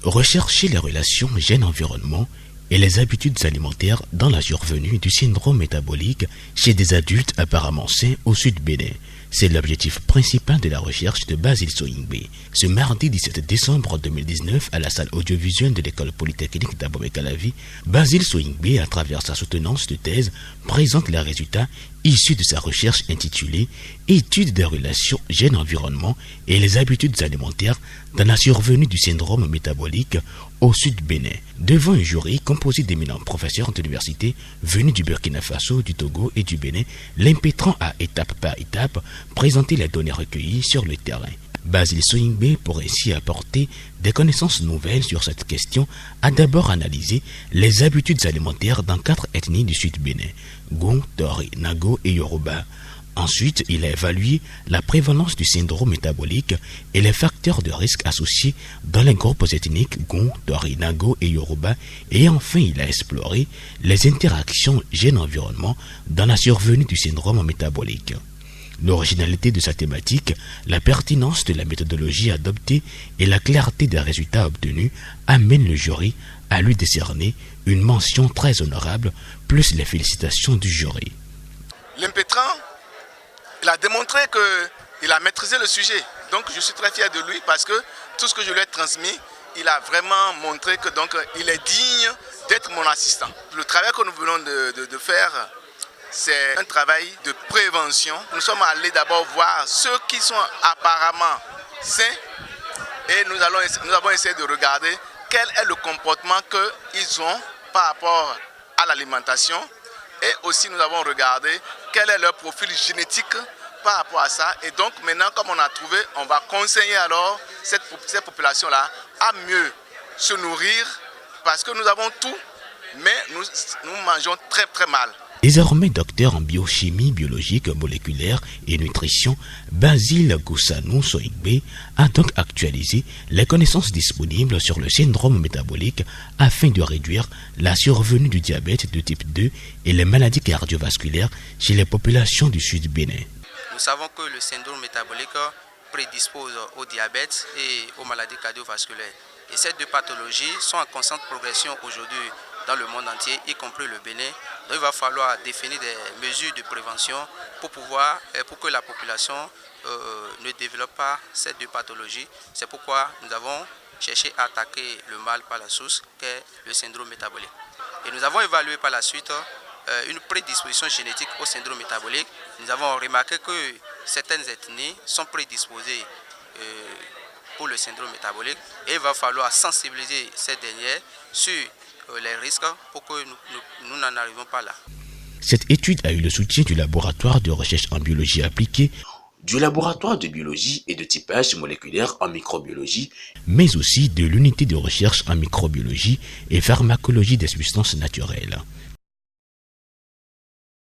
Rechercher les relations gène-environnement et les habitudes alimentaires dans la survenue du syndrome métabolique chez des adultes apparemment sains au sud Bénin. C'est l'objectif principal de la recherche de Basile Soyingbe. Ce mardi 17 décembre 2019, à la salle audiovisuelle de l'école polytechnique d'Abomey-Calavi, Basile Soyingbe, à travers sa soutenance de thèse, présente les résultats issus de sa recherche intitulée « Étude des relations gène-environnement et les habitudes alimentaires dans la survenue du syndrome métabolique au sud Bénin » devant un jury composé d'éminents professeurs d'université venus du Burkina Faso, du Togo et du Bénin, l'impétrant à étape par étape présenter les données recueillies sur le terrain. Basile Soyingbe, pour ainsi apporter des connaissances nouvelles sur cette question, a d'abord analysé les habitudes alimentaires dans 4 ethnies du sud Bénin, Gon, Tori, Nago et Yoruba. Ensuite, il a évalué la prévalence du syndrome métabolique et les facteurs de risque associés dans les groupes ethniques Gon, Tori, Nago et Yoruba. Et enfin, il a exploré les interactions gène-environnement dans la survenue du syndrome métabolique. L'originalité de sa thématique, la pertinence de la méthodologie adoptée et la clarté des résultats obtenus amènent le jury à lui décerner une mention très honorable, plus les félicitations du jury. L'impétrant, il a démontré qu'il a maîtrisé le sujet. Donc je suis très fier de lui parce que tout ce que je lui ai transmis, il a vraiment montré que il est digne d'être mon assistant. Le travail que nous venons de faire, c'est un travail de prévention. Nous sommes allés d'abord voir ceux qui sont apparemment sains et nous avons essayé de regarder quel est le comportement qu'ils ont par rapport à l'alimentation et aussi nous avons regardé quel est leur profil génétique par rapport à ça. Et donc maintenant, comme on a trouvé, on va conseiller alors cette population-là à mieux se nourrir parce que nous avons tout, mais nous mangeons très très mal. Désormais docteur en biochimie biologique moléculaire et nutrition, Basile Gousanou Soyingbe a donc actualisé les connaissances disponibles sur le syndrome métabolique afin de réduire la survenue du diabète de type 2 et les maladies cardiovasculaires chez les populations du sud Bénin. Nous savons que le syndrome métabolique prédispose au diabète et aux maladies cardiovasculaires. Et ces deux pathologies sont en constante progression aujourd'hui dans le monde entier, y compris le Bénin. Donc il va falloir définir des mesures de prévention pour que la population ne développe pas ces deux pathologies. C'est pourquoi nous avons cherché à attaquer le mal par la source, qu'est le syndrome métabolique. Et nous avons évalué par la suite une prédisposition génétique au syndrome métabolique. Nous avons remarqué que certaines ethnies sont prédisposées pour le syndrome métabolique et il va falloir sensibiliser ces dernières sur les risques pour que nous n'en arrivons pas là. Cette étude a eu le soutien du laboratoire de recherche en biologie appliquée, du laboratoire de biologie et de typage moléculaire en microbiologie, mais aussi de l'unité de recherche en microbiologie et pharmacologie des substances naturelles.